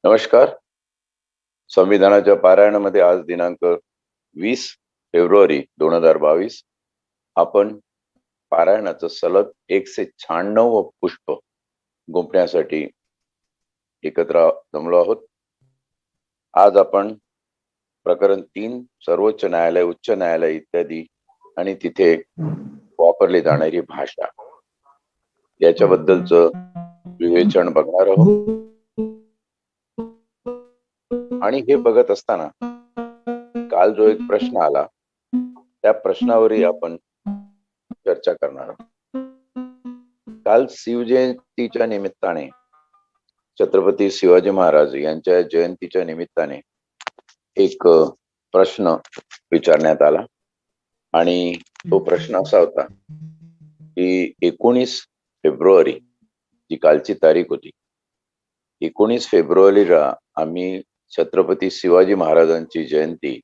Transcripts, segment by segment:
नमस्कार. संविधानाच्या पारायणामध्ये आज दिनांक 20 फेब्रुवारी 2022 आपण पारायणाचं सलग 196 पुष्प गुंफण्यासाठी एकत्र जमलो आहोत. आज आपण प्रकरण 3 सर्वोच्च न्यायालय, उच्च न्यायालय इत्यादी आणि तिथे वापरली जाणारी भाषा याच्याबद्दलचं विवेचन बघणार आहोत. आणि हे बघत असताना काल जो एक प्रश्न आला त्या प्रश्नावरही आपण चर्चा करणार आहोत. काल शिवजयंतीच्या निमित्ताने छत्रपती शिवाजी महाराज यांच्या जयंतीच्या निमित्ताने एक प्रश्न विचारण्यात आला आणि तो प्रश्न असा होता की 19 फेब्रुवारी जी कालची तारीख होती, 19 फेब्रुवारीला आम्ही छत्रपती शिवाजी महाराजांची जयंती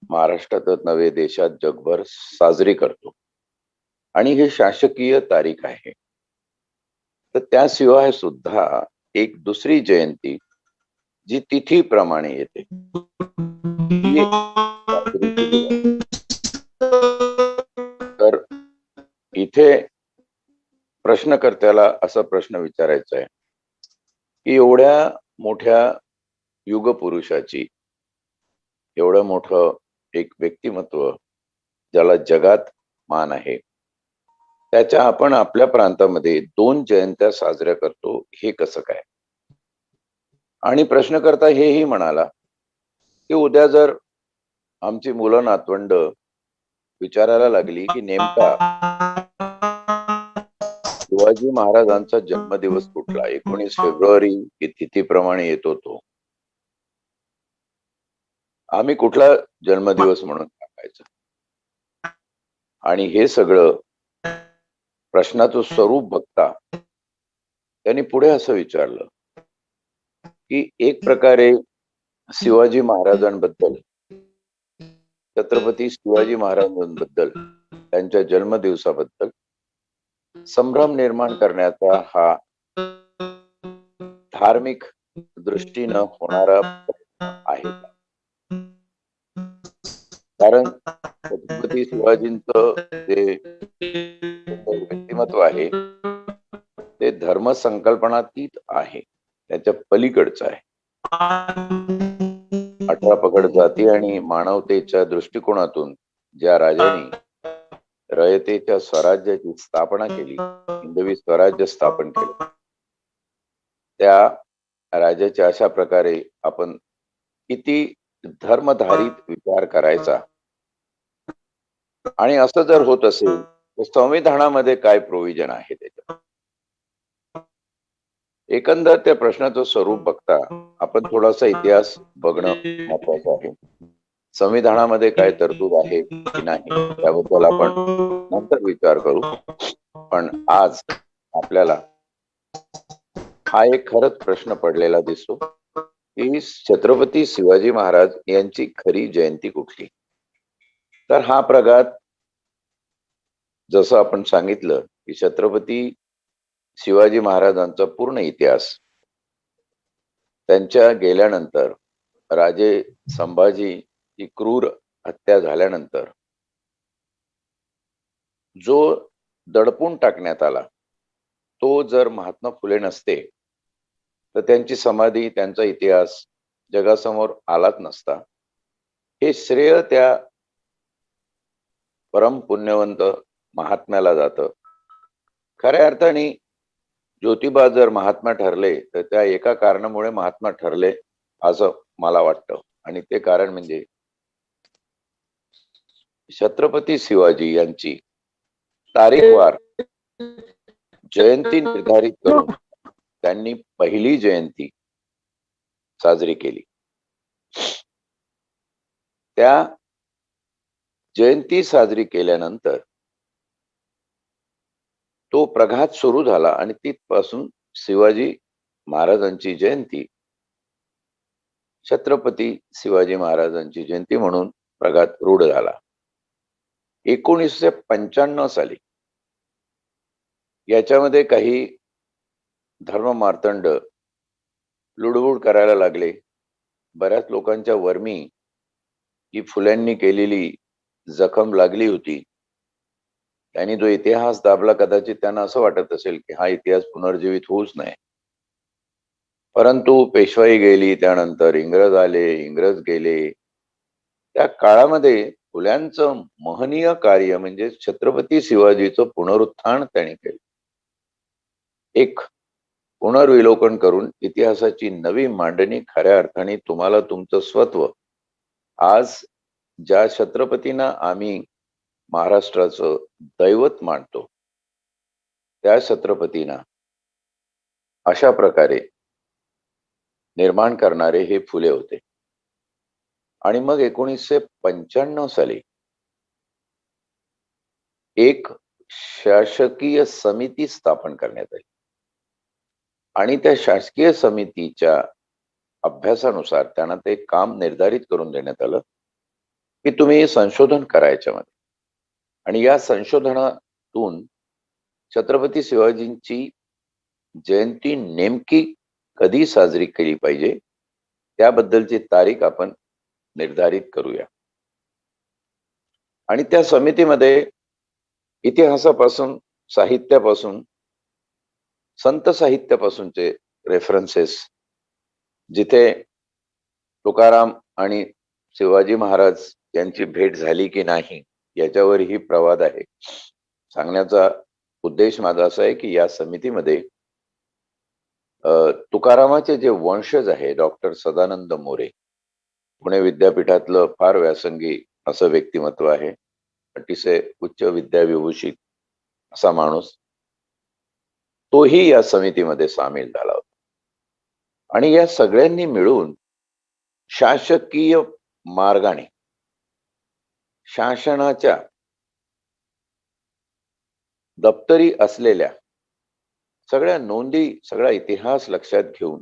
महाराष्ट्रातच नव्हे देशात जगभर साजरी करतो आणि ही शासकीय तारीख आहे. तर त्याशिवाय सुद्धा एक दुसरी जयंती जी तिथीप्रमाणे येते ती साजरी केली जाते. तर इथे प्रश्नकर्त्याला असा प्रश्न विचारायचा आहे की एवढ्या मोठ्या युगपुरुषाची, एवढं मोठं एक व्यक्तिमत्व ज्याला जगात मान आहे, त्याच्या आपण आपल्या प्रांतामध्ये 2 जयंत्या साजऱ्या करतो, हे कसं काय? आणि प्रश्नकर्ता हेही म्हणाला की उद्या जर आमची मुलं नातवंड विचारायला लागली की नेमका शिवाजी महाराजांचा जन्मदिवस कुठला, 19 फेब्रुवारी ही तिथीप्रमाणे येतो तो, आम्ही कुठला जन्मदिवस म्हणून टाकायचा? आणि हे सगळं प्रश्नाचं स्वरूप बघता त्यांनी पुढे असं विचारलं की एक प्रकारे शिवाजी महाराजांबद्दल, छत्रपती शिवाजी महाराजांबद्दल, त्यांच्या जन्मदिवसाबद्दल संभ्रम निर्माण करण्याचा हा धार्मिक दृष्टीनं होणारा प्रयत्न आहे का? कारण छत्रपती शिवाजींचं जे व्यक्तिमत्व आहे ते धर्मसंकल्पनातीत आहे, त्याच्या पलीकडचं आहे. 18 पगड जाती आणि मानवतेच्या दृष्टिकोनातून ज्या राजांनी रयतेच्या स्वराज्याची स्थापना केली, हिंदवी स्वराज्य स्थापन केलं, त्या राजाच्या अशा प्रकारे आपण किती धर्मधारित विचार करायचा? आणि असं जर होत असेल तर संविधानामध्ये काय प्रोव्हिजन आहे त्याच्यात? एकंदर त्या प्रश्नाचं स्वरूप बघता आपण थोडासा इतिहास बघणं महत्वाचं आहे. संविधानामध्ये काय तरतूद आहे की नाही त्याबद्दल आपण नंतर विचार करू. पण आज आपल्याला हा एक खरंच प्रश्न पडलेला दिसतो की छत्रपती शिवाजी महाराज यांची खरी जयंती कुठली? तर हा प्रघात, जसं आपण सांगितलं की छत्रपती शिवाजी महाराजांचा पूर्ण इतिहास, त्यांच्या गेल्यानंतर राजे संभाजी ही क्रूर हत्या झाल्यानंतर जो दडपून टाकण्यात आला, तो जर महात्मा फुले नसते तर त्यांची समाधी, त्यांचा इतिहास जगासमोर आलाच नसता. हे श्रेय त्या परम पुण्यवंत महात्म्याला जातं. खऱ्या अर्थाने ज्योतिबा जर महात्मा ठरले तर त्या एका कारणामुळे महात्मा ठरले असं मला वाटतं, आणि ते कारण म्हणजे छत्रपती शिवाजी यांची तारीखवार जयंती निर्धारित करून त्यांनी पहिली जयंती साजरी केली. त्या जयंती साजरी केल्यानंतर तो प्रघात सुरू झाला आणि तिथपासून शिवाजी महाराजांची जयंती छत्रपती शिवाजी महाराजांची जयंती म्हणून प्रघात रूढ झाला. 1995 साली याच्यामध्ये काही धर्म मार्तंड लुडबुड करायला लागले. बऱ्याच लोकांच्या वर्मी ही फुल्यांनी केलेली जखम लागली होती. त्यांनी जो इतिहास दाबला, कदाचित त्यांना असं वाटत असेल की हा इतिहास पुनर्जीवित होऊच नये. परंतु पेशवाई गेली, त्यानंतर इंग्रज आले, इंग्रज गेले. त्या काळामध्ये फुल्यांचं महनीय कार्य म्हणजे छत्रपती शिवाजीचं पुनरुत्थान त्यांनी केलं. एक पुनर्विलोकन करून इतिहासाची नवी मांडणी खऱ्या अर्थाने तुम्हाला तुमचं स्वत्व आज ज्या छत्रपतींना आम्ही महाराष्ट्राचं दैवत मानतो, त्या छत्रपतींना अशा प्रकारे निर्माण करणारे हे फुले होते. आणि मग 1995 साली एक शासकीय समिती स्थापन करण्यात आली आणि त्या शासकीय समितीच्या अभ्यासानुसार त्यांना ते काम निर्धारित करून देण्यात आलं की तुम्ही संशोधन करायच्या मध्ये आणि या संशोधनातून छत्रपती शिवाजींची जयंती नेमकी कधी साजरी केली पाहिजे त्याबद्दलची तारीख आपण निर्धारित करूया. आणि त्या समितीमध्ये इतिहासापासून, साहित्यापासून, संत साहित्यापासूनचे रेफरन्सेस, जिथे तुकाराम आणि शिवाजी महाराज यांची भेट झाली की नाही याच्यावरही प्रवाद आहे. सांगण्याचा उद्देश माझा असा आहे की या समितीमध्ये तुकारामाचे जे वंशज आहे डॉक्टर सदानंद मोरे, पुणे विद्यापीठातलं फार व्यासंगी असं व्यक्तिमत्व आहे, अतिशय उच्च विद्याविभूषित असा माणूस, तोही या समितीमध्ये सामील झाला होता. आणि या सगळ्यांनी मिळून शासकीय मार्गाने शासनाच्या दप्तरी असलेल्या सगळ्या नोंदी, सगळा इतिहास लक्षात घेऊन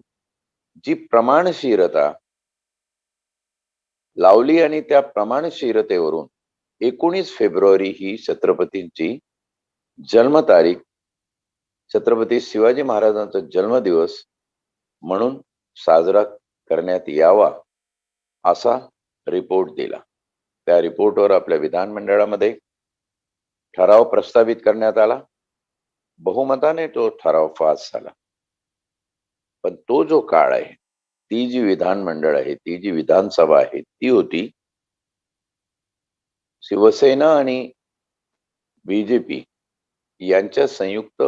जी प्रमाणशीरता लावली आणि त्या प्रमाणशीरतेवरून 19 फेब्रुवारी ही छत्रपतींची जन्मतारीख, छत्रपती शिवाजी महाराजांचा जन्मदिवस म्हणून साजरा करण्यात यावा असा रिपोर्ट दिला. त्या रिपोर्टवर आपल्या विधानमंडळामध्ये ठराव प्रस्तावित करण्यात आला. बहुमताने तो ठराव पास झाला. पण तो जो काळ आहे, ती जी विधानमंडळ आहे, ती जी विधानसभा आहे, ती होती शिवसेना आणि बीजेपी यांच्या संयुक्त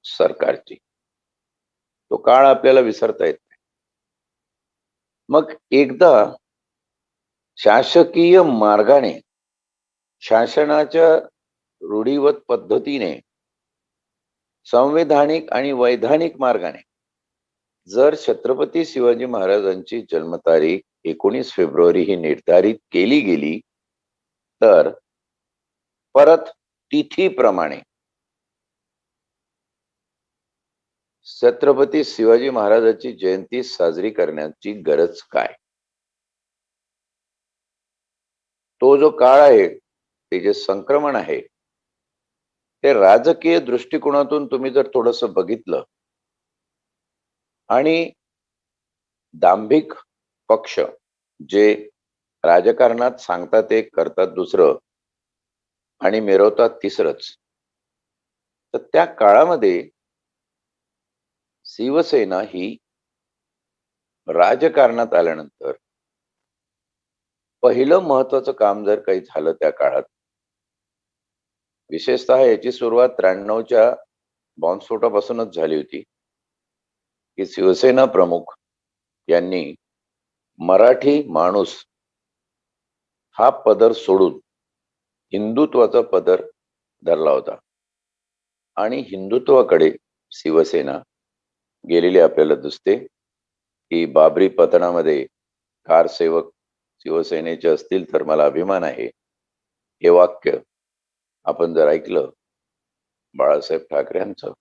सरकारची. तो काळ आपल्याला विसरता येत नाही. मग एकदा शासकीय मार्गाने, शासनाच्या रूढीवत पद्धतीने, संवैधानिक आणि वैधानिक मार्गाने जर छत्रपती शिवाजी महाराजांची जन्मतारीख 19 फेब्रुवारी ही निर्धारित केली गेली तर परत तिथीप्रमाणे छत्रपती शिवाजी महाराजांची जयंती साजरी करण्याची गरज काय? तो जो काळ आहे, ते जे संक्रमण आहे, ते राजकीय दृष्टिकोनातून तुम्ही जर थोडंसं बघितलं आणि दांभिक पक्ष जे राजकारणात सांगतात एक, करतात दुसरं आणि मिरवतात तिसरंच, तर त्या काळामध्ये शिवसेना ही राजकारणात आल्यानंतर पहिलं महत्वाचं काम जर काही झालं त्या काळात, विशेषतः याची सुरुवात 93च्या बॉम्बस्फोटापासूनच झाली होती की शिवसेना प्रमुख यांनी मराठी माणूस हा पदर सोडून हिंदुत्वाचा पदर धरला होता आणि हिंदुत्वाकडे शिवसेना गेलेली आपल्याला दिसते. की बाबरी पतनामध्ये कारसेवक शिवसेनेचे असतील तर मला अभिमान आहे, हे वाक्य आपण जर ऐकलं बाळासाहेब ठाकरेंचं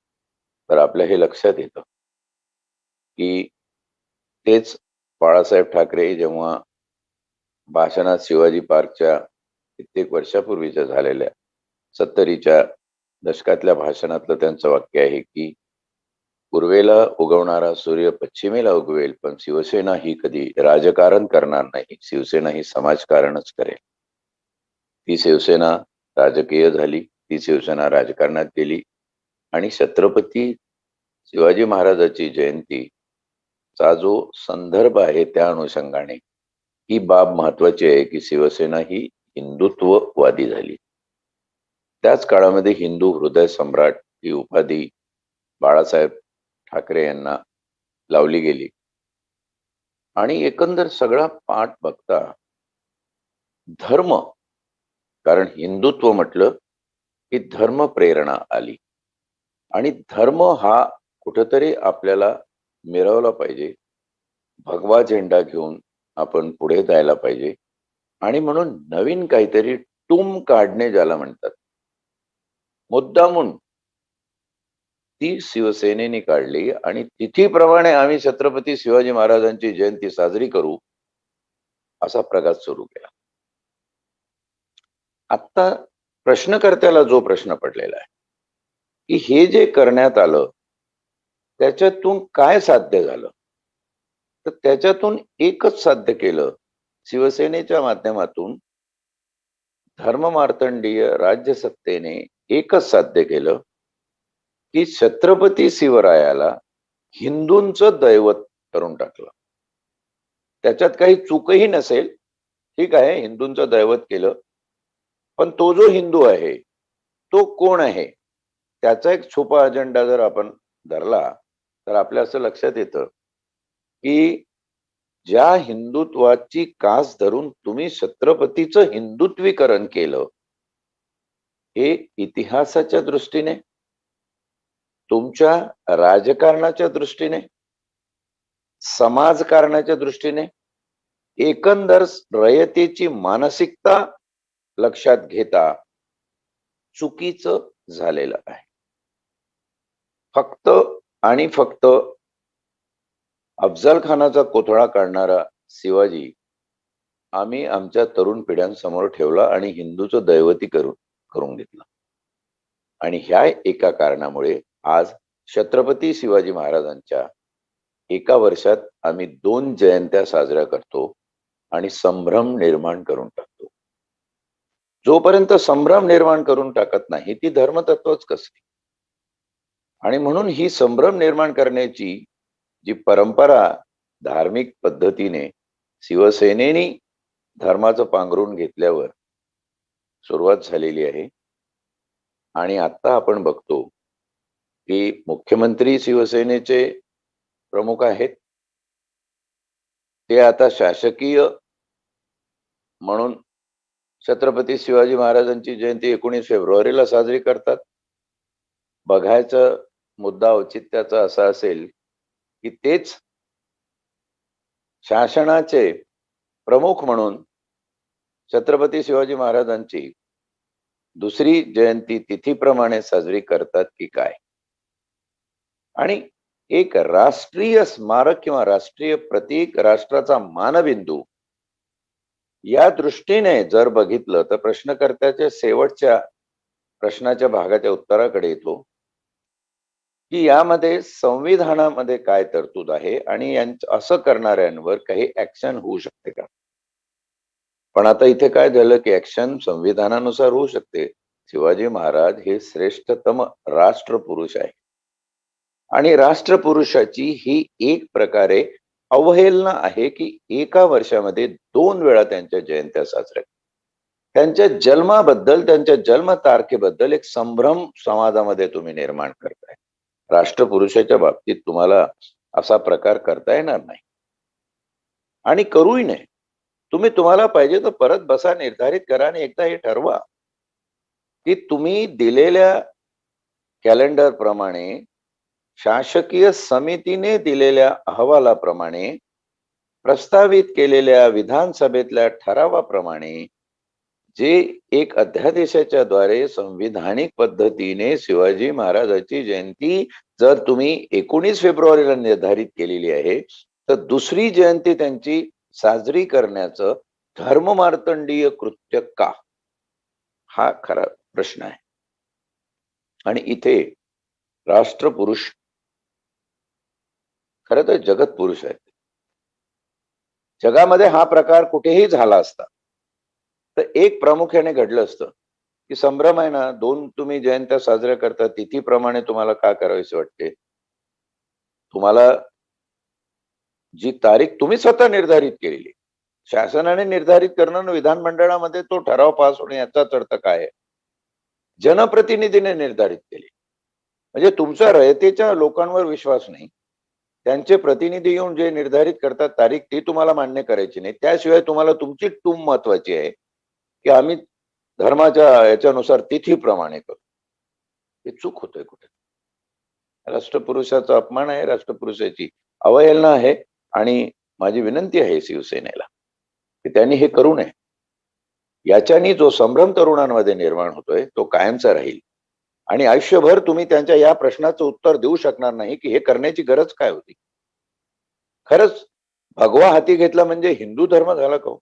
तर आपल्या हे लक्षात येतं की तेच बाळासाहेब ठाकरे जेव्हा भाषणात शिवाजी पार्कच्या कित्येक वर्षापूर्वीच्या झालेल्या 70च्या दशकातल्या भाषणातलं त्यांचं वाक्य आहे की पूर्वेला उगवणारा सूर्य पश्चिमेला उगवेल, पण शिवसेना ही कधी राजकारण करणार नाही. शिवसेना ही समाजकारणच करेल. ती शिवसेना राजकीय झाली, ती शिवसेना राजकारणात गेली आणि छत्रपती शिवाजी महाराजांची जयंती चा जो संदर्भ आहे त्या अनुषंगाने ही बाब महत्वाची आहे की शिवसेना ही हिंदुत्ववादी झाली. त्याच काळामध्ये हिंदू हृदय सम्राट ही उपाधी बाळासाहेब ठाकरे यांना लावली गेली आणि एकंदर सगळा पाठ बघता धर्म, कारण हिंदुत्व म्हटलं की धर्म प्रेरणा आली आणि धर्म हा कुठेतरी आपल्याला मिरवला पाहिजे. भगवा झेंडा घेऊन आपण पुढे जायला पाहिजे आणि म्हणून नवीन काहीतरी टूम काढणे ज्याला म्हणतात, मुद्दामून ती शिवसेनेने काढली आणि तिथीप्रमाणे आम्ही छत्रपती शिवाजी महाराजांची जयंती साजरी करू असा प्रकार सुरू केला. आता प्रश्नकर्त्याला जो प्रश्न पडलेला आहे की हे जे करण्यात आलं त्याच्यातून काय साध्य झालं, तर त्याच्यातून एकच साध्य केलं. शिवसेनेच्या माध्यमातून धर्ममार्तंडीय राज्यसत्तेने एकच साध्य केलं की छत्रपती शिवरायाला हिंदूंचं दैवत करून टाकलं. त्याच्यात काही चूकही नसेल, ठीक आहे, हिंदूंचं दैवत केलं, पण तो जो हिंदू आहे तो कोण आहे त्याचा एक छुपा अजेंडा जर आपण धरला तर आपल्या असं लक्षात येतं की ज्या हिंदुत्वाची कास धरून तुम्ही छत्रपतीचं हिंदुत्वीकरण केलं, हे इतिहासाच्या दृष्टीने, तुमच्या राजकारणाच्या दृष्टीने, समाजकारणाच्या दृष्टीने, एकंदर रयतेची मानसिकता लक्षात घेता चुकीचं झालेलं आहे. फक्त आणि फक्त अफजल खानाचा कोथळा काढणारा शिवाजी आम्ही आमच्या तरुण पिढ्यांसमोर ठेवला आणि हिंदूचं दैवती करून घेतलं. आणि ह्या एका कारणामुळे आज छत्रपती शिवाजी महाराजांच्या एका वर्षात आम्ही 2 जयंत्या साजऱ्या करतो आणि संभ्रम निर्माण करून टाकतो. जोपर्यंत संभ्रम निर्माण करून टाकत नाही ती धर्मतत्वच कसली. आणि म्हणून ही संभ्रम निर्माण करण्याची जी परंपरा धार्मिक पद्धतीने शिवसेनेने धर्माचं पांघरून घेतल्यावर सुरुवात झालेली आहे. आणि आता आपण बघतो की मुख्यमंत्री शिवसेनेचे प्रमुख आहेत, ते आता शासकीय म्हणून छत्रपती शिवाजी महाराजांची जयंती 19 फेब्रुवारीला साजरी करतात. बघायचं मुद्दा औचित्याचा असा असेल की तेच शासनाचे प्रमुख म्हणून छत्रपती शिवाजी महाराजांची दुसरी जयंती तिथीप्रमाणे साजरी करतात की काय. आणि एक राष्ट्रीय स्मारक किंवा राष्ट्रीय प्रतीक, राष्ट्राचा मानबिंदू या दृष्टीने जर बघितलं तर प्रश्नकर्त्याच्या शेवटच्या प्रश्नाच्या भागाच्या उत्तराकडे येतो की यामध्ये संविधानामध्ये काय तरतूद आहे आणि असं करणाऱ्यांवर काही ऍक्शन होऊ शकते का. पण आता इथे काय झालं की ऍक्शन संविधानानुसार होऊ शकते. शिवाजी महाराज हे श्रेष्ठतम राष्ट्रपुरुष आहे आणि राष्ट्रपुरुषाची ही एक प्रकारे अवहेलना आहे की एका वर्षामध्ये 2 वेळा त्यांच्या जयंत्या साजऱ्या. त्यांच्या जन्माबद्दल, त्यांच्या जन्म तारखेबद्दल एक संभ्रम समाजामध्ये तुम्ही निर्माण करताय. राष्ट्रपुरुषाच्या बाबतीत तुम्हाला असा प्रकार करता येणार नाही आणि करूही नये. तुम्हाला पाहिजे तर परत बसा, निर्धारित करा आणि एकदा हे ठरवा की तुम्ही दिलेल्या कॅलेंडर प्रमाणे, शासकीय समितीने दिलेल्या अहवालाप्रमाणे, प्रस्तावित केलेल्या विधानसभेतल्या ठरावाप्रमाणे जे एक अध्यादेशाच्या द्वारे संविधानिक पद्धतीने शिवाजी महाराजांची जयंती जर तुम्ही 19 फेब्रुवारीला निर्धारित केलेली आहे, तर दुसरी जयंती त्यांची साजरी करण्याचं धर्ममार्तंडीय कृत्य का, हा खरा प्रश्न आहे. आणि इथे राष्ट्रपुरुष खरं तर जगत पुरुष आहेत. जगामध्ये हा प्रकार कुठेही झाला असता तर एक प्रामुख्याने घडलं असतं की संभ्रम आहे ना, 2 तुम्ही जयंत्या साजऱ्या करता तिथीप्रमाणे तुम्हाला का करावीशी वाटते? तुम्हाला जी तारीख तुम्ही स्वतः निर्धारित केलेली, शासनाने निर्धारित करणं आणि विधानमंडळामध्ये तो ठराव पास होणे याचाच अर्थ काय आहे? जनप्रतिनिधीने निर्धारित केली. म्हणजे तुमचा रयतेच्या लोकांवर विश्वास नाही. त्यांचे प्रतिनिधी येऊन जे निर्धारित करतात तारीख ती तुम्हाला मान्य करायची नाही. त्याशिवाय तुम्हाला तुमची टूम महत्वाची आहे, की आम्ही धर्माच्या याच्यानुसार तिथीप्रमाणे करू. हे चूक होतंय कुठे. राष्ट्रपुरुषाचा अपमान आहे, राष्ट्रपुरुषाची अवहेलना आहे आणि माझी विनंती आहे शिवसेनेला, की त्यांनी हे करू नये. याच्यानी जो संभ्रम तरुणांमध्ये निर्माण होतोय तो कायमचा राहील आणि आयुष्यभर तुम्ही त्यांच्या या प्रश्नाचं उत्तर देऊ शकणार नाही, की हे करण्याची गरज काय होती? खरंच भगवा हाती घेतला म्हणजे हिंदू धर्म झाला का हो?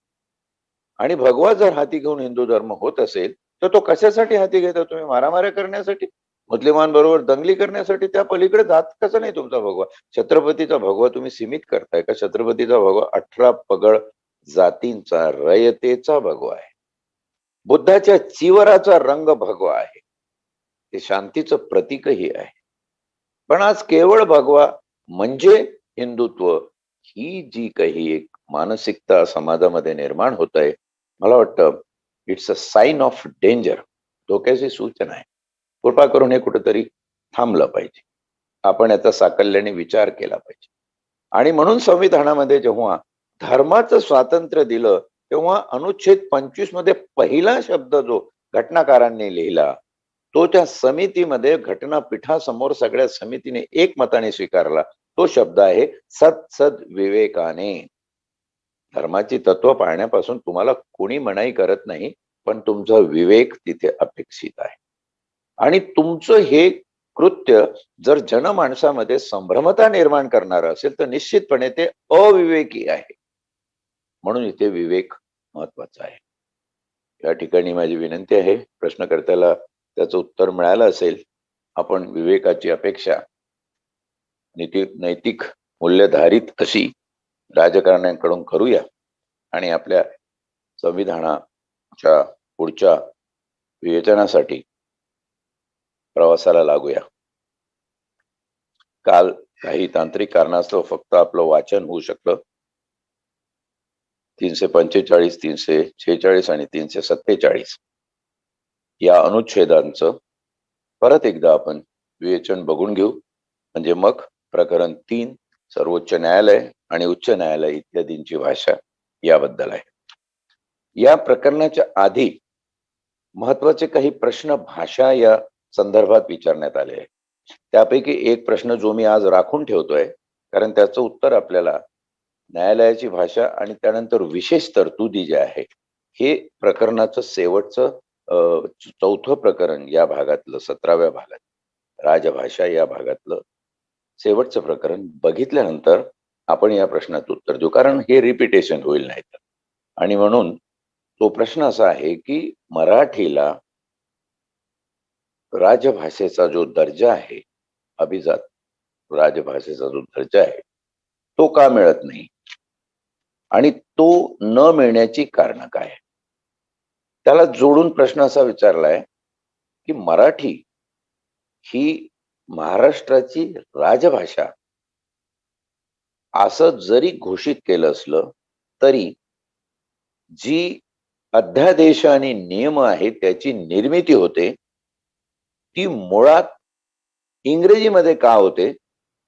आणि भगवा जर हाती घेऊन हिंदू धर्म होत असेल तर तो कशासाठी हाती घेता तुम्ही? मारामाऱ्या करण्यासाठी, मुस्लिमांबरोबर दंगली करण्यासाठी? त्या पलीकडे जात कसं नाही तुमचा भगवा? छत्रपतीचा भगवा तुम्ही सीमित करताय का? छत्रपतीचा भगवा 18 पगड जातींचा रयतेचा भगवा आहे. बुद्धाच्या चिवराचा रंग भगवा आहे. ते शांतीचं प्रतीकही आहे. पण आज केवळ भगवा म्हणजे हिंदुत्व ही जी काही एक मानसिकता समाजामध्ये निर्माण होत आहे, मला वाटतं it's a sign of danger. धोक्याची सूचना आहे. कृपा करून हे कुठेतरी थांबलं पाहिजे. आपण याचा साकल्याने विचार केला पाहिजे. आणि म्हणून संविधानामध्ये जेव्हा धर्माचं स्वातंत्र्य दिलं तेव्हा अनुच्छेद 25 मध्ये पहिला शब्द जो घटनाकारांनी लिहिला तो त्या समितीमध्ये घटनापीठासमोर सगळ्या समितीने एकमताने स्वीकारला. तो शब्द आहे सद विवेकाने. धर्माची तत्व पाळण्यापासून तुम्हाला कोणी मनाई करत नाही, पण तुमचा विवेक तिथे अपेक्षित आहे. आणि तुमचं हे कृत्य जर जनमानसामध्ये संभ्रमता निर्माण करणारं असेल तर निश्चितपणे ते अविवेकी आहे. म्हणून इथे विवेक महत्वाचा आहे. या ठिकाणी माझी विनंती आहे, प्रश्नकर्त्याला त्याचं उत्तर मिळालं असेल. आपण विवेकाची अपेक्षा नैतिक मूल्यधारित अशी राजकारण्यांकडून करूया आणि आपल्या संविधानाच्या पुढच्या विवेचनासाठी प्रवासाला लागूया. काल काही तांत्रिक कारणास्तव फक्त आपलं वाचन होऊ शकलं. 345, 346 आणि 347 या अनुच्छेदांचं परत एकदा आपण विवेचन बघून घेऊ. म्हणजे मग प्रकरण 3 सर्वोच्च न्यायालय आणि उच्च न्यायालय इत्यादींची भाषा याबद्दल आहे. या प्रकरणाच्या आधी महत्वाचे काही प्रश्न भाषा या संदर्भात विचारण्यात आले आहे. त्यापैकी एक प्रश्न जो मी आज राखून ठेवतोय, कारण त्याचं उत्तर आपल्याला न्यायालयाची भाषा आणि त्यानंतर विशेष तरतुदी ज्या आहे हे प्रकरणाचं शेवटचं चौथं प्रकरण या भागातलं 17व्या भागात राजभाषा या भागातलं शेवटचं प्रकरण बघितल्यानंतर आपण या प्रश्नाचं उत्तर देऊ, कारण हे रिपिटेशन होईल नाही तर. आणि म्हणून तो प्रश्न असा आहे की मराठीला राजभाषेचा जो दर्जा आहे, अभिजात राजभाषेचा जो दर्जा आहे तो का मिळत नाही आणि तो न मिळण्याची कारण काय? त्याला जोडून प्रश्न असा विचारलाय की मराठी ही महाराष्ट्राची राजभाषा असं जरी घोषित केलं असलं तरी जी अध्यादेश आणि नियम आहे त्याची निर्मिती होते ती मुळात इंग्रजीमध्ये का होते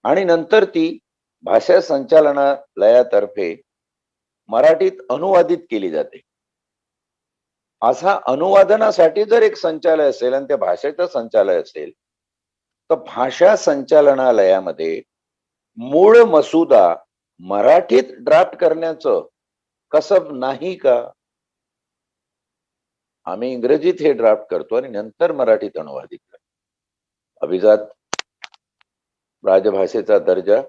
आणि नंतर ती भाषा संचालनालयातर्फे मराठीत अनुवादित केली जाते. असा अनुवादनासाठी जर एक संचालय असेल आणि त्या भाषेचं संचालय असेल तर भाषा संचालनालयामध्ये मूळ मसुदा मराठीत ड्राफ्ट करण्याचं कसब नाही का? आम्ही इंग्रजीत हे ड्राफ्ट करतो आणि नंतर मराठीत अनुवादित करतो. अभिजात राजभाषेचा दर्जा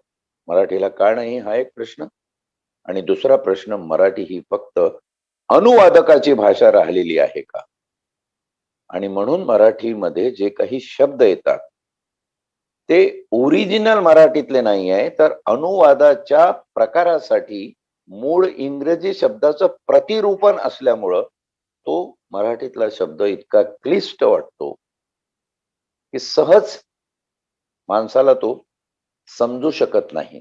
मराठीला का नाही हा एक प्रश्न. आणि दुसरा प्रश्न, मराठी ही फक्त अनुवादकाची भाषा राहिलेली आहे का? आणि म्हणून मराठीमध्ये जे काही शब्द येतात ते ओरिजिनल मराठीतले नाही आहे, तर अनुवादाच्या प्रकारासाठी मूळ इंग्रजी शब्दाचं प्रतिरूपण असल्यामुळं तो मराठीतला शब्द इतका क्लिष्ट वाटतो की सहज माणसाला तो समजू शकत नाही.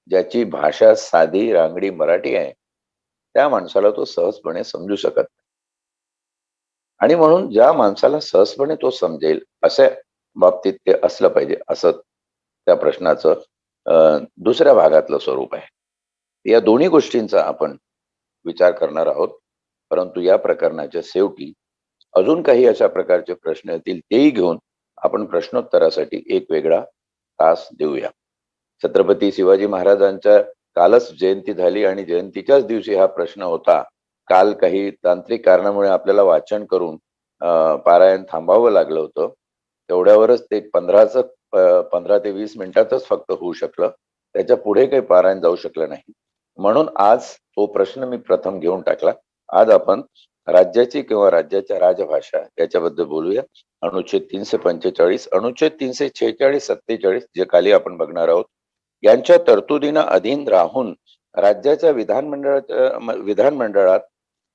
ज्याची भाषा साधी रांगडी मराठी आहे, त्या माणसाला तो सहजपणे समजू शकत नाही. आणि म्हणून ज्या माणसाला सहजपणे तो समजेल अशा बाबतीत ते असलं पाहिजे, असं त्या प्रश्नाचं दुसऱ्या भागातलं स्वरूप आहे. या दोन्ही गोष्टींचा आपण विचार करणार आहोत. परंतु या प्रकरणाच्या शेवटी अजून काही अशा प्रकारचे प्रश्न येतील, तेही घेऊन आपण प्रश्नोत्तरासाठी एक वेगळा तास देऊया. छत्रपती शिवाजी महाराजांच्या कालच जयंती झाली आणि जयंतीच्याच दिवशी हा प्रश्न होता. काल काही तांत्रिक कारणामुळे आपल्याला वाचन करून पारायण थांबावं लागलं होतं. तेवढ्यावरच ते 15 ते 20 मिनिटातच फक्त होऊ शकलं. त्याच्या पुढे काही पारायण जाऊ शकलं नाही. म्हणून आज तो प्रश्न मी प्रथम घेऊन टाकला. आज आपण राज्याची किंवा राज्याच्या राजभाषा याच्याबद्दल बोलूया. अनुच्छेद 345, अनुच्छेद 346, 47 जे खाली आपण बघणार आहोत, यांच्या तरतुदींना अधीन राहून राज्याच्या विधानमंडळात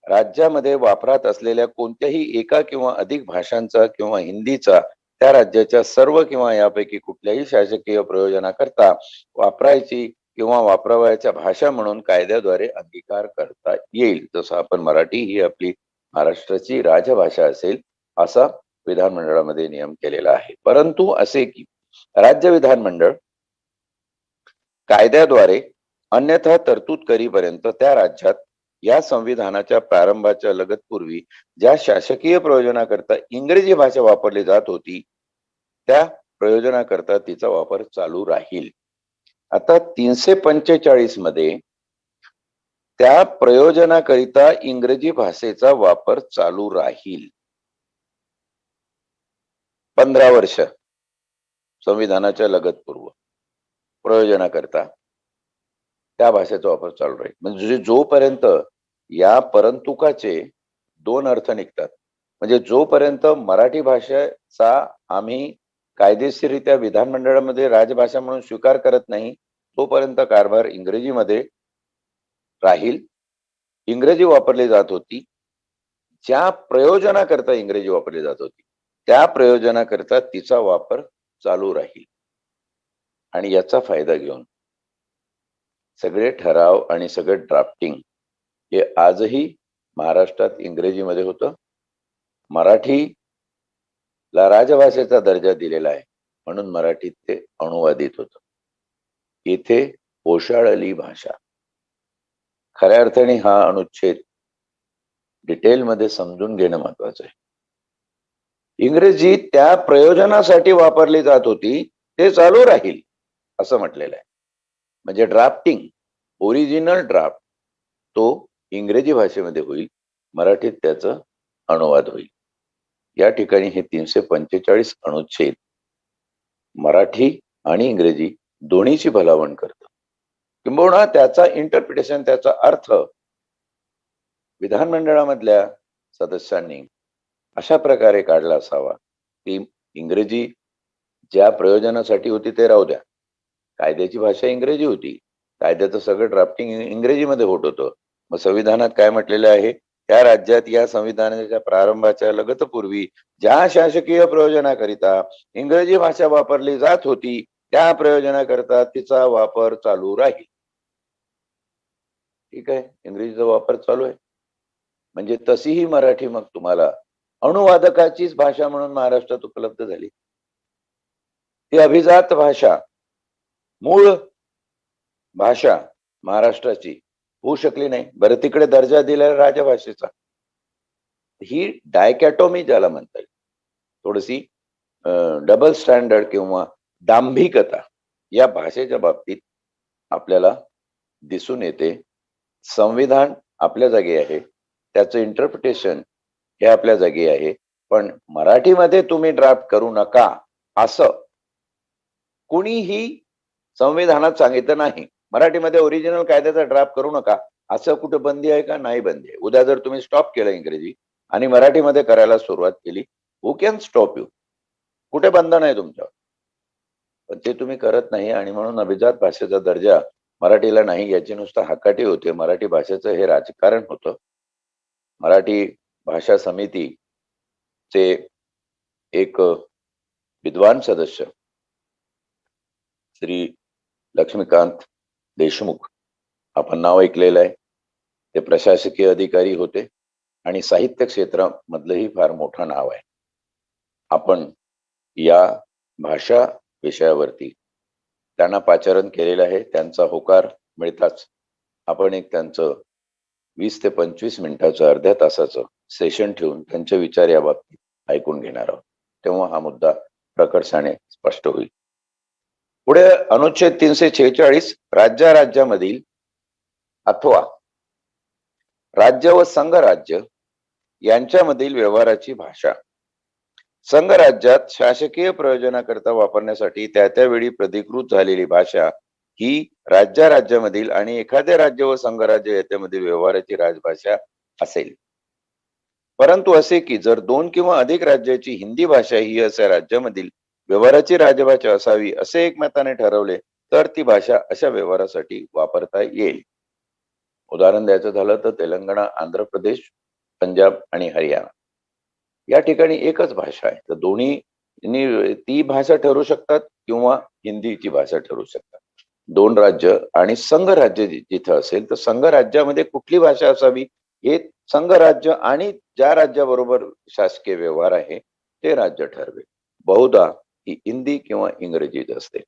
राज्यामध्ये वापरात असलेल्या कोणत्याही एका किंवा अधिक भाषांचा किंवा हिंदीचा त्या राज्याच्या सर्व किंवा यापैकी कुठल्याही शासकीय प्रयोजनाकरता वापरायची किंवा वापरावयाच्या भाषा म्हणून कायद्याद्वारे अंगीकार करता येईल. जसं आपण मराठी ही आपली महाराष्ट्राची राजभाषा असेल असा विधानमंडळामध्ये नियम केलेला आहे. परंतु असे की राज्य विधानमंडळ कायद्याद्वारे अन्यथा तरतूद करीपर्यंत त्या राज्यात या संविधानाच्या प्रारंभाच्या लगतपूर्वी ज्या शासकीय प्रयोजनाकरता इंग्रजी भाषा वापरली जात होती, त्या प्रयोजनाकरता तिचा वापर चालू राहील. आता 345 मध्ये त्या प्रयोजनाकरिता इंग्रजी भाषेचा वापर चालू राहील. 15 वर्ष संविधानाच्या लगतपूर्व प्रयोजनाकरता त्या भाषेचा वापर चालू राहील. म्हणजे जोपर्यंत या परंतुकाचे दोन अर्थ निघतात, म्हणजे जोपर्यंत मराठी भाषेचा आम्ही कायदेशीररित्या विधानमंडळामध्ये राजभाषा म्हणून स्वीकार करत नाही, तोपर्यंत कारभार इंग्रजीमध्ये राहील. इंग्रजी वापरली जात होती, ज्या प्रयोजनाकरता इंग्रजी वापरली जात होती त्या प्रयोजनाकरता तिचा वापर चालू राहील. आणि याचा फायदा घेऊन सगळे ठराव आणि सगळे ड्राफ्टिंग हे आजही महाराष्ट्रात इंग्रजीमध्ये होतं. मराठीला राजभाषेचा दर्जा दिलेला आहे म्हणून मराठीत ते अनुवादित होतं. इथे ओशाळली भाषा. खऱ्या अर्थाने हा अनुच्छेद डिटेलमध्ये समजून घेणं महत्वाचं आहे. इंग्रजी त्या प्रयोजनासाठी वापरली जात होती ते चालू राहील असं म्हटलेलं आहे. म्हणजे ड्राफ्टिंग, ओरिजिनल ड्राफ्ट तो इंग्रजी भाषेमध्ये होईल, मराठीत त्याचा अनुवाद होईल. या ठिकाणी हे 345 अनुच्छेद मराठी आणि इंग्रजी दोन्हीची भलावण करतं. किंबहुना त्याचा इंटरप्रिटेशन, त्याचा अर्थ विधानमंडळामधल्या सदस्यांनी अशा प्रकारे काढला असावा की इंग्रजी ज्या प्रयोजनासाठी होती ते राहू द्या. कायद्याची भाषा इंग्रजी होती, कायद्याचं सगळं ड्राफ्टिंग इंग्रजीमध्ये होत होतं. मग संविधानात काय म्हटलेलं आहे, त्या राज्यात या संविधानाच्या प्रारंभाच्या लगतपूर्वी ज्या शासकीय प्रयोजनाकरिता इंग्रजी भाषा वापरली जात होती त्या प्रयोजनाकरता तिचा वापर चालू राहील. ठीक आहे, इंग्रजीचा वापर चालू आहे. म्हणजे तशीही मराठी मग तुम्हाला अनुवादकाचीच भाषा म्हणून महाराष्ट्रात उपलब्ध झाली. ती अभिजात भाषा, मूळ भाषा महाराष्ट्राची होऊ शकली नाही. बरं, तिकडे दर्जा दिलेला राजभाषेचा. ही डायकॅटॉमी ज्याला म्हणता येईल, थोडीशी डबल स्टँडर्ड किंवा दांभिकता या भाषेच्या बाबतीत आपल्याला दिसून येते. संविधान आपल्या जागी आहे, त्याचं इंटरप्रिटेशन हे आपल्या जागी आहे, पण मराठीमध्ये तुम्ही ड्राफ्ट करू नका असं कुणीही संविधानात सांगितलं नाही. मराठीमध्ये ओरिजिनल कायद्याचा ड्राफ्ट करू नका असं कुठं बंदी आहे का? नाही बंदी आहे. उद्या जर तुम्ही स्टॉप केलं इंग्रजी आणि मराठीमध्ये करायला सुरुवात केली, हु कॅन स्टॉप यू? कुठे बंधन आहे तुमच्यावर? पण ते तुम्ही करत नाही आणि म्हणून अभिजात भाषेचा दर्जा मराठीला नाही याची नुसतं हाकाटी होते. मराठी भाषेचं हे राजकारण होतं. मराठी भाषा समितीचे एक विद्वान सदस्य श्री लक्ष्मीकांत देशमुख, आपण नाव ऐकलेलं आहे. ते प्रशासकीय अधिकारी होते आणि साहित्य क्षेत्रामधलंही फार मोठं नाव आहे. आपण या भाषा विषयावरती त्यांना पाचारण केलेलं आहे. त्यांचा होकार मिळताच आपण एक त्यांचं 20 ते 25 मिनिटाचं, अर्ध्या तासाचं सेशन ठेवून त्यांचे विचार या बाबतीत ऐकून घेणार आहोत. तेव्हा हा मुद्दा प्रकर्षाने स्पष्ट होईल. पुढे अनुच्छेद 346 राज्यामधील अथवा राज्य व संघराज्य यांच्यामधील व्यवहाराची भाषा. संघराज्यात शासकीय प्रयोजनाकरता वापरण्यासाठी त्या त्यावेळी प्राधिकृत झालेली भाषा ही राज्यामधील आणि एखाद्या राज्य व संघराज्य याच्यामधील व्यवहाराची राजभाषा असेल. परंतु असे की जर 2 किंवा अधिक राज्याची हिंदी भाषा ही अशा राज्यामधील व्यवहाराची राजभाषा असावी असे एकमताने ठरवले तर ती भाषा अशा व्यवहारासाठी वापरता येईल. उदाहरण द्यायचं झालं तर तेलंगणा, आंध्र प्रदेश, पंजाब आणि हरियाणा या ठिकाणी एकच भाषा आहे. तर दोन्ही ती भाषा ठरू शकतात किंवा हिंदीची भाषा ठरू शकतात. 2 राज्य आणि संघ राज्य जिथं असेल तर संघ राज्यामध्ये कुठली भाषा असावी हे संघ राज्य आणि ज्या राज्याबरोबर शासकीय व्यवहार आहे ते राज्य ठरवेल. बहुधा ही हिंदी किंवा इंग्रजीच असते,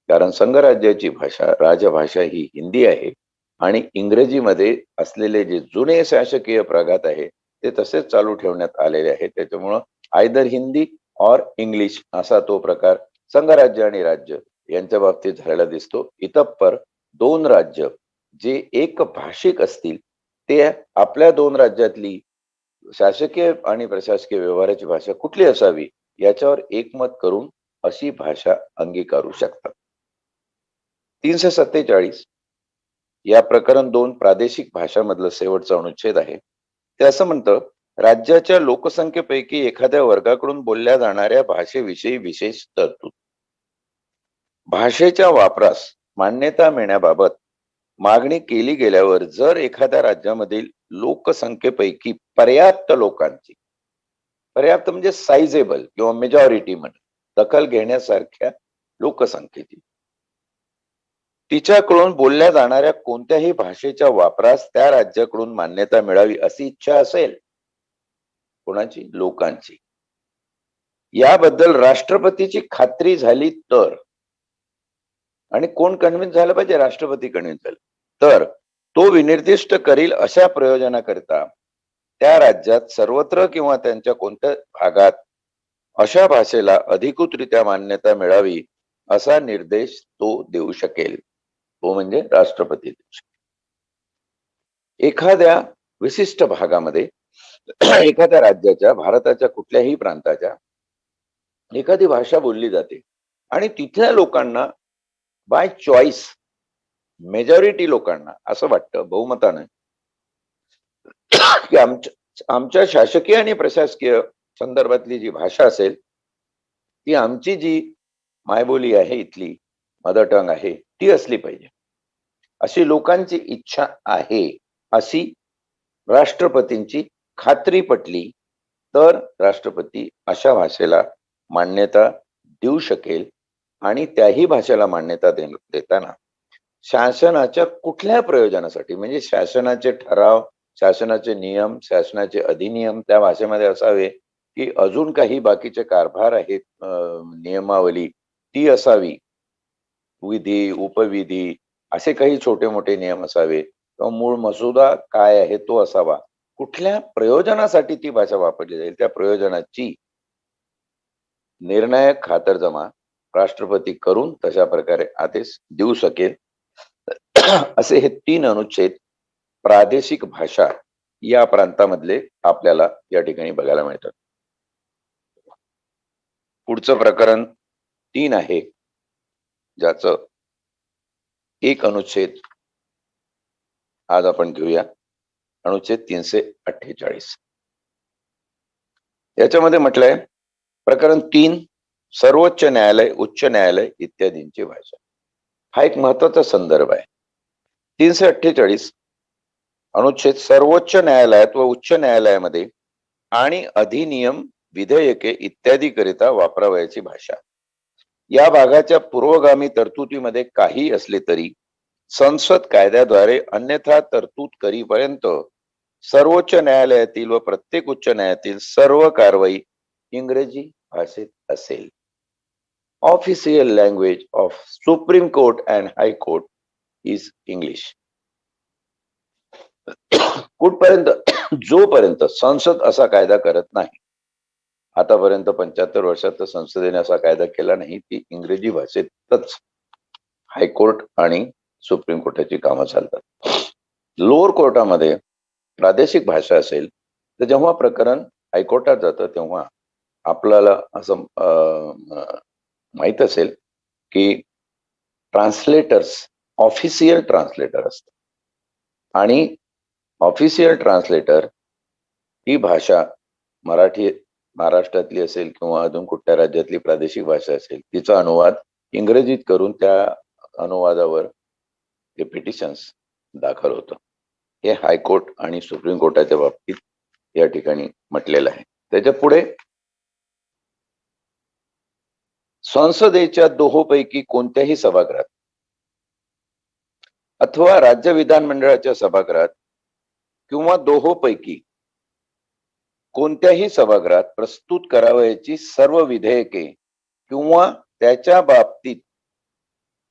कारण संघ राज्याची भाषा, राजभाषा ही हिंदी आहे आणि इंग्रजीमध्ये असलेले जे जुने शासकीय प्रघात आहे ते तसेच चालू ठेवण्यात आलेले आहेत. त्याच्यामुळं आयदर हिंदी और इंग्लिश असा तो प्रकार संघराज्य आणि राज्य यांच्या बाबतीत झालेला दिसतो. इतप्पर 2 राज्य जे एक भाषिक असतील ते आपल्या 2 राज्यातली शासकीय आणि प्रशासकीय व्यवहाराची भाषा कुठली असावी याच्यावर एकमत करून अशी भाषा अंगीकारू शकतात. 347 या प्रकरण 2 प्रादेशिक भाषामधलं शेवटचा अनुच्छेद आहे. ते असं म्हणतं, राज्याच्या लोकसंख्येपैकी एखाद्या वर्गाकडून बोलल्या जाणाऱ्या भाषेविषयी विशेष तरतूद. भाषेच्या वापरास मान्यता मिळण्याबाबत मागणी केली गेल्यावर जर एखाद्या राज्यामधील लोकसंख्येपैकी पर्याप्त लोकांची, पर्याप्त म्हणजे साइजेबल किंवा मेजॉरिटी म्हणा, दखल घेण्यासारख्या लोकसंख्येची तिच्याकडून बोलल्या जाणाऱ्या कोणत्याही भाषेच्या वापरास त्या राज्याकडून मान्यता मिळावी अशी इच्छा असेल, कोणाची? लोकांची, याबद्दल राष्ट्रपतीची खात्री झाली तर, आणि कोण कन्व्हिन्स झालं पाहिजे? राष्ट्रपती कन्व्हिन्स झाले तर तो विनिर्दिष्ट करील अशा प्रयोजनाकरिता त्या राज्यात सर्वत्र किंवा त्यांच्या कोणत्या भागात अशा भाषेला अधिकृतरित्या मान्यता मिळावी असा निर्देश तो देऊ शकेल. तो म्हणजे राष्ट्रपती देऊ शकेल. एखाद्या विशिष्ट भागामध्ये एखाद्या राज्याच्या, भारताच्या कुठल्याही प्रांताच्या एखादी भाषा बोलली जाते आणि तिथल्या लोकांना बाय चॉईस, मेजॉरिटी लोकांना असं वाटतं बहुमताने की आमच्या शासकीय आणि प्रशासकीय संदर्भातली जी भाषा असेल ती आमची जी मायबोली आहे, इथली मदर टंग आहे, ती असली पाहिजे अशी लोकांची इच्छा आहे अशी राष्ट्रपतींची खात्री पटली तर राष्ट्रपती अशा भाषेला मान्यता देऊ शकेल. आणि त्याही भाषेला मान्यता देताना शासनाच्या कुठल्या प्रयोजनासाठी, म्हणजे शासनाचे ठराव, शासनाचे नियम, शासनाचे अधिनियम त्या भाषेमध्ये असावे की अजून काही बाकीचे कारभार आहेत, नियमावली ती असावी, विधी, उपविधी असे काही छोटे मोठे नियम असावे, किंवा मूळ मसुदा काय आहे तो असावा, कुठल्या प्रयोजनासाठी ती भाषा वापरली जाईल त्या प्रयोजनाची निर्णायक खातरजमा राष्ट्रपती करून तशा प्रकारे आदेश देऊ शकेल. असे हे 3 अनुच्छेद प्रादेशिक भाषा या प्रांतामधले आपल्याला या ठिकाणी बघायला मिळतात. पुढचं प्रकरण 3 आहे, ज्याचं एक अनुच्छेद आज आपण घेऊया, अनुच्छेद 348. याच्यामध्ये म्हटलंय प्रकरण 3 सर्वोच्च न्यायालय, उच्च न्यायालय इत्यादींची भाषा. हा एक महत्वाचा संदर्भ आहे. 348 अनुच्छेद सर्वोच्च न्यायालयात व उच्च न्यायालयामध्ये आणि अधिनियम, विधेयके इत्यादी करिता वापरावयाची भाषा. या भागाच्या पूर्वगामी तरतुदीमध्ये काही असले तरी संसद कायद्याद्वारे अन्यथा तरतूद करीपर्यंत सर्वोच्च न्यायालयातील व प्रत्येक उच्च न्यायालयातील सर्व कारवाई इंग्रजी भाषेत असेल. Official language of supreme court and high court is English. कुठपर्यंत? जोपर्यंत संसद असा कायदा करत नाही, आतापर्यंत 75 वर्षात तर संसदेने असा कायदा केला नाही, ती इंग्रजी भाषेतच हायकोर्ट आणि सुप्रीम कोर्टाची कामं चालतात. लोअर कोर्टामध्ये प्रादेशिक भाषा असेल तर जेव्हा प्रकरण हायकोर्टात जातं तेव्हा आपल्याला असं माहित असेल की ट्रान्सलेटर्स, ऑफिशियल ट्रान्सलेटर असतात आणि ऑफिशियल ट्रान्सलेटर ही भाषा मराठी महाराष्ट्रातली असेल किंवा अजून कुठल्या राज्यातली प्रादेशिक भाषा असेल तिचा अनुवाद इंग्रजीत करून त्या अनुवादावर ते पिटिशन्स दाखल होतं. हे हायकोर्ट आणि सुप्रीम कोर्टाच्या बाबतीत या ठिकाणी म्हटलेलं आहे. त्याच्या पुढे संसदेच्या दोहोपैकी कोणत्याही सभागृहात अथवा राज्य विधानमंडळाच्या सभागृहात किंवा दोहोपैकी कोणत्याही सभागृहात प्रस्तुत करावयाची सर्व विधेयके किंवा त्याच्या बाबतीत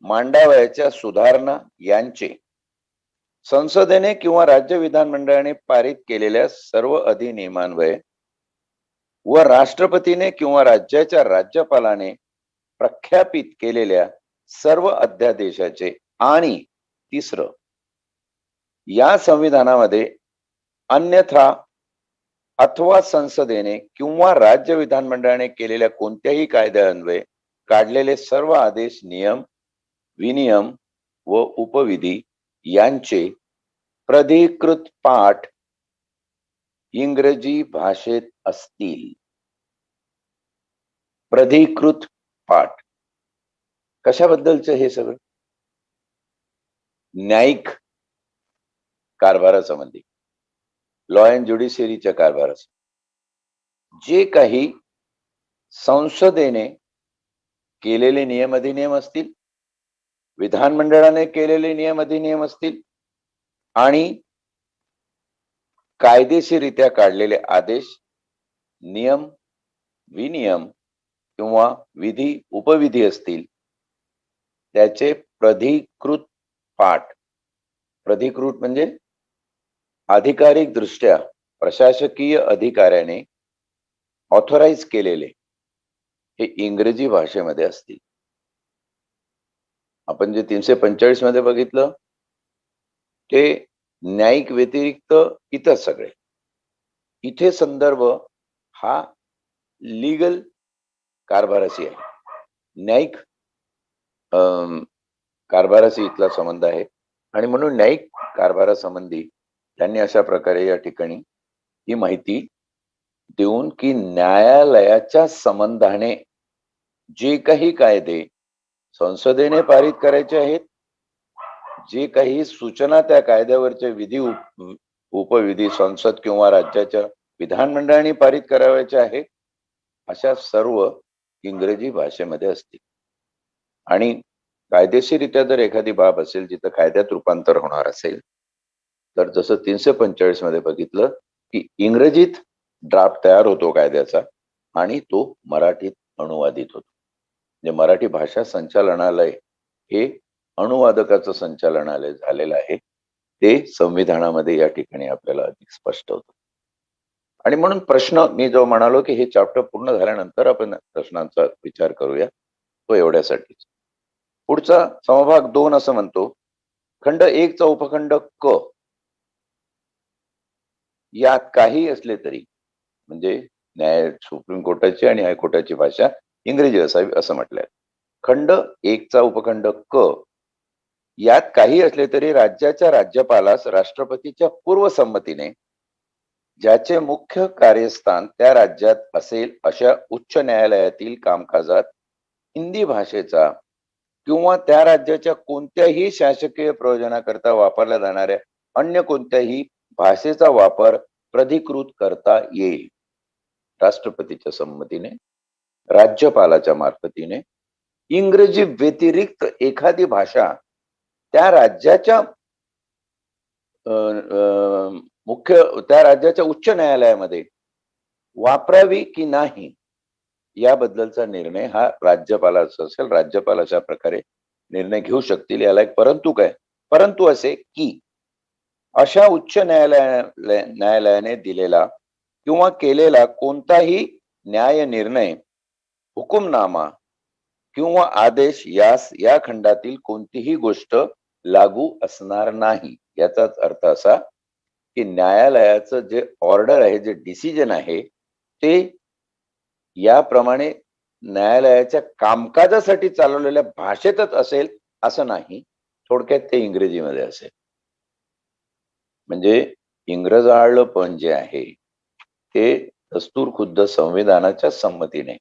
मांडावयाच्या सुधारणा यांचे संसदेने किंवा राज्य विधानमंडळाने पारित केलेल्या सर्व अधिनियमान्वये व राष्ट्रपतीने किंवा राज्याच्या राज्यपालाने प्रख्यापित केलेल्या सर्व अध्यादेशाचे आणि तिसरं, या संविधानामध्ये अन्यथा अथवा संसदेने किंवा राज्य विधानमंडळाने केलेल्या कोणत्याही कायद्यान्वये काढलेले सर्व आदेश, नियम, विनियम व उपविधी यांचे प्राधिकृत पाठ इंग्रजी भाषेत असतील. प्राधिकृत पाठ कशाबद्दलचं हे सगळं? न्यायिक कारभारासंबंधी, लॉ अँड ज्युडिशियरीच्या कारभारास जे काही संसदेने केलेले नियम अधिनियम असतील, विधानमंडळाने केलेले नियम अधिनियम असतील आणि कायदेशीररित्या काढलेले आदेश, नियम, विनियम किंवा विधी, उपविधी असतील त्याचे प्राधिकृत पाठ. प्राधिकृत म्हणजे अधिकारिक दृष्ट्या प्रशासकीय अधिकाऱ्याने ऑथराइज केलेले हे इंग्रजी भाषेमध्ये असतील. आपण जे 345 मध्ये बघितलं ते न्यायिक व्यतिरिक्त इतर सगळे. इथे संदर्भ हा लीगल कारभाराशी आहे, न्यायिक कारभाराशी इथला संबंध आहे आणि म्हणून न्यायिक कारभारासंबंधी त्यांनी अशा प्रकारे या ठिकाणी ही माहिती देऊन की न्यायालयाच्या संबंधाने जे काही कायदे संसदेने पारित करायचे आहेत, जे काही सूचना त्या कायद्यावरचे विधी उपविधी संसद किंवा राज्याच्या विधानमंडळाने पारित करावयाचे आहेत, अशा सर्व इंग्रजी भाषेमध्ये असतील. आणि कायदेशीररित्या जर एखादी बाब असेल जिथं कायद्यात रूपांतर होणार असेल तर जसं 345 मध्ये बघितलं की इंग्रजीत ड्राफ्ट तयार होतो कायद्याचा आणि तो मराठीत अनुवादित होतो. म्हणजे मराठी भाषा संचालनालय हे अनुवादकाचं संचालनालय झालेलं आहे, ते संविधानामध्ये या ठिकाणी आपल्याला अधिक स्पष्ट होतं. आणि म्हणून प्रश्न मी जो म्हणालो की हे चॅप्टर पूर्ण झाल्यानंतर आपण प्रश्नांचा विचार करूया, तो एवढ्यासाठीच. पुढचा समभाग 2 असं म्हणतो, खंड 1 चा उपखंड क यात काही असले तरी, म्हणजे सुप्रीम कोर्टाची आणि हायकोर्टाची भाषा इंग्रजी असावी असं म्हटलंय. खंड 1 चा उपखंड क यात काही असले तरी राज्याच्या राज्यपालास राष्ट्रपतीच्या पूर्व संमतीने ज्याचे मुख्य कार्यस्थान त्या राज्यात असेल अशा उच्च न्यायालयातील कामकाजात हिंदी भाषेचा किंवा त्या राज्याच्या कोणत्याही शासकीय प्रयोजनाकरता वापरल्या जाणाऱ्या अन्य कोणत्याही भाषेचा वापर प्राधिकृत करता येईल. राष्ट्रपतीच्या संमतीने, राज्यपालाच्या मार्फतीने इंग्रजी व्यतिरिक्त एखादी भाषा त्या राज्याच्या मुख्य त्या राज्याच्या उच्च न्यायालयामध्ये वापरावी की नाही याबद्दलचा निर्णय हा राज्यपालाचा असेल. राज्यपाल अशा प्रकारे निर्णय घेऊ शकतील. याला एक परंतु काय, परंतु असे की अशा उच्च न्यायालयाने दिलेला किंवा केलेला कोणताही न्याय निर्णय, हुकुमनामा किंवा आदेश यास या खंडातील कोणतीही गोष्ट लागू असणार नाही. याचाच अर्थ असा की न्यायालयाचं जे ऑर्डर आहे, जे डिसिजन आहे, ते याप्रमाणे न्यायालयाच्या कामकाजासाठी चालवलेल्या भाषेतच असेल असं नाही. थोडक्यात ते इंग्रजीमध्ये असेल. म्हणजे इंग्रजाळपण जे आहे ते दस्तूर खुद्द संविधानाच्या संमतीने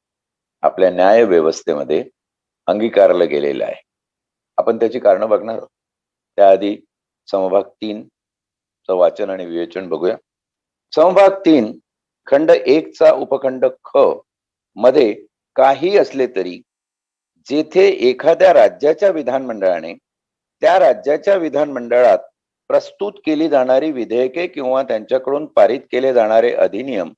आपल्या न्याय व्यवस्थेमध्ये अंगीकारलं गेलेलं आहे. आपण त्याची कारणं बघणार आहोत. त्याआधी समभाग 3 चं वाचन आणि विवेचन बघूया. समभाग 3 खंड 1 चा उपखंड ख मध्ये काही असले तरी जेथे एखाद्या राज्याच्या विधानमंडळाने त्या राज्याच्या विधानमंडळात प्रस्तुत केली जाणारी विधेयके किंवा त्यांच्याकडून पारित केले जाणारे अधिनियम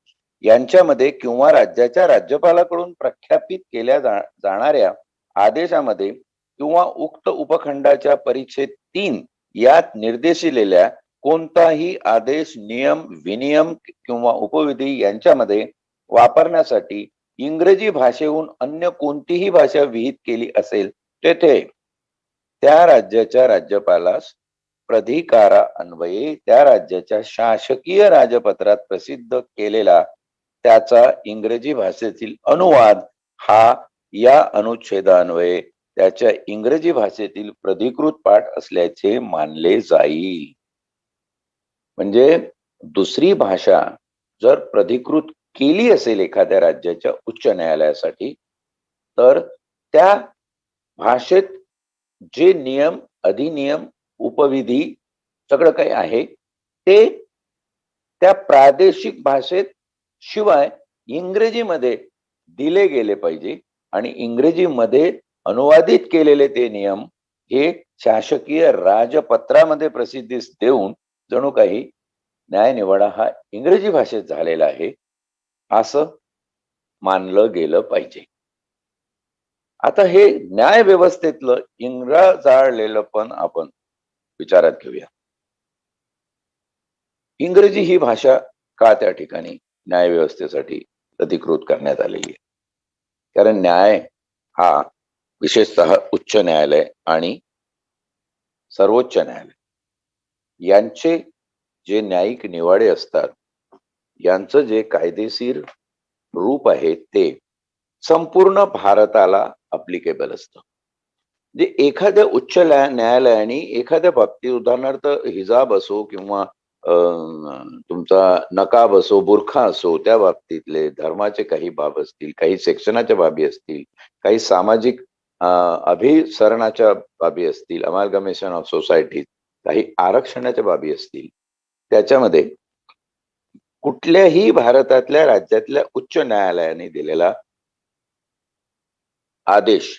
यांच्यामध्ये किंवा राज्याच्या राज्यपालाकडून प्रख्यापित केल्या जाणाऱ्या आदेशामध्ये किंवा उक्त उपखंडाच्या परिच्छेद 3 यात निर्देशिलेल्या कोणताही आदेश, नियम, विनियम किंवा उपविधी यांच्यामध्ये वापरण्यासाठी इंग्रजी भाषेहून अन्य कोणतीही भाषा विहित केली असेल तेथे त्या राज्याच्या राज्यपालास प्राधिकारा अन्वये त्या राज्याच्या शासकीय राजपत्रात प्रसिद्ध केलेला त्याचा इंग्रजी भाषेतील अनुवाद हा या अनुच्छेदान्वये त्याच्या इंग्रजी भाषेतील प्राधिकृत पाठ असल्याचे मानले जाईल. म्हणजे दुसरी भाषा जर प्राधिकृत केली असेल एखाद्या राज्याच्या उच्च न्यायालयासाठी, तर त्या भाषेत जे नियम, अधिनियम, उपविधी सगळं काही आहे ते त्या प्रादेशिक भाषेत शिवाय इंग्रजीमध्ये दिले गेले पाहिजे आणि इंग्रजीमध्ये अनुवादित केलेले ते नियम हे शासकीय राजपत्रामध्ये प्रसिद्धीस देऊन जणू काही न्यायनिवाडा हा इंग्रजी भाषेत झालेला आहे असं मानलं गेलं पाहिजे. आता हे न्याय व्यवस्थेतलं इंग्रजाळलेलं पण आपण विचारात घेऊया. इंग्रजी ही भाषा का त्या ठिकाणी न्याय व्यवस्थेसाठी अधिकृत करण्यात आलेली आहे? कारण न्याय हा विशेषतः उच्च न्यायालय आणि सर्वोच्च न्यायालय यांचे जे न्यायिक निवाडे असतात, यांचं जे कायदेशीर रूप आहे ते संपूर्ण भारताला अप्लिकेबल असतं. जे एखाद्या उच्च न्यायालयाने एखाद्या बाबतीत, उदाहरणार्थ हिजाब असो किंवा तुमचा नकाब असो, बुरखा असो, त्या बाबतीतले धर्माचे काही बाब असतील, काही सेक्शनाच्या बाबी असतील, काही सामाजिक अभिसरणाच्या बाबी असतील, अमालगमेशन ऑफ सोसायटी, काही आरक्षणाच्या बाबी असतील, त्याच्यामध्ये कुठल्याही भारतातल्या राज्यातल्या उच्च न्यायालयाने दिलेला आदेश,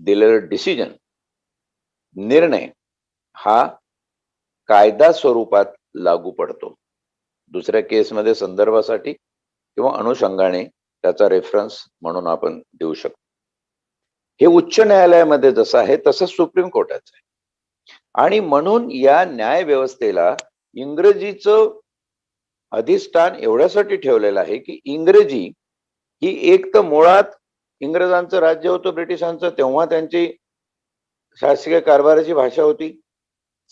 दिलेलं डिसिजन, निर्णय हा कायदा स्वरूपात लागू पडतो. दुसऱ्या केसमध्ये संदर्भासाठी किंवा अनुषंगाने त्याचा रेफरन्स म्हणून आपण देऊ शकतो. हे उच्च न्यायालयामध्ये जसं आहे तसं सुप्रीम कोर्टाचं आहे. आणि म्हणून या न्याय व्यवस्थेला इंग्रजीचं अधिष्ठान एवढ्यासाठी ठेवलेलं आहे की इंग्रजी ही एक तर मुळात इंग्रजांचं राज्य होतं, ब्रिटिशांचं, तेव्हा त्यांची शासकीय कारभाराची भाषा होती.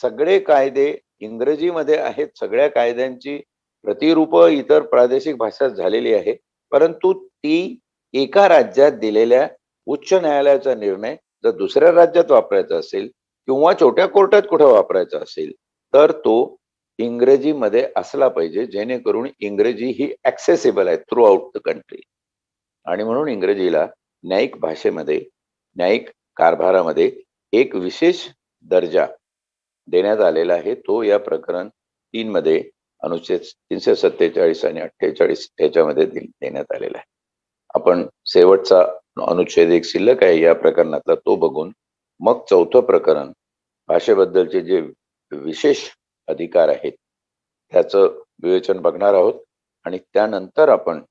सगळे कायदे इंग्रजीमध्ये आहेत. सगळ्या कायद्यांची प्रतिरूप इतर प्रादेशिक भाषात झालेली आहे. परंतु ती एका राज्यात दिलेल्या उच्च न्यायालयाचा निर्णय जर दुसऱ्या राज्यात वापरायचा असेल किंवा छोट्या कोर्टात कुठे वापरायचा असेल तर तो इंग्रजीमध्ये असला पाहिजे, जेणेकरून इंग्रजी ही ऍक्सेसिबल आहे थ्रू आउट द कंट्री. आणि म्हणून इंग्रजीला न्यायिक भाषेमध्ये, न्यायिक कारभारामध्ये एक विशेष दर्जा देण्यात आलेला आहे. तो या प्रकरण 3 मध्ये अनुच्छेद 347 आणि 48 ह्याच्यामध्ये देण्यात आलेला आहे. आपण शेवटचा अनुच्छेद एक शिल्लक आहे या प्रकरणातला, तो बघून मग चौथं प्रकरण भाषेबद्दलचे जे विशेष अधिकार आहेत त्याचं विवेचन बघणार आहोत. आणि त्यानंतर आपण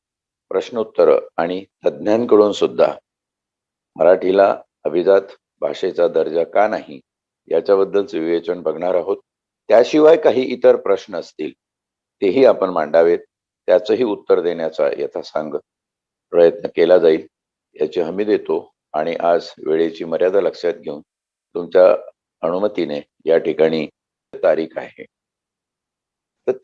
प्रश्नोत्तर आणि तज्ज्ञांकडून सुद्धा मराठीला अभिजात भाषेचा दर्जा का नाही याच्याबद्दलच विवेचन बघणार आहोत. त्याशिवाय काही इतर प्रश्न असतील तेही आपण मांडावेत, त्याचंही उत्तर देण्याचा यथासांग प्रयत्न केला जाईल याची हमी देतो. आणि आज वेळेची मर्यादा लक्षात घेऊन तुमच्या अनुमतीने या ठिकाणी तारीख आहे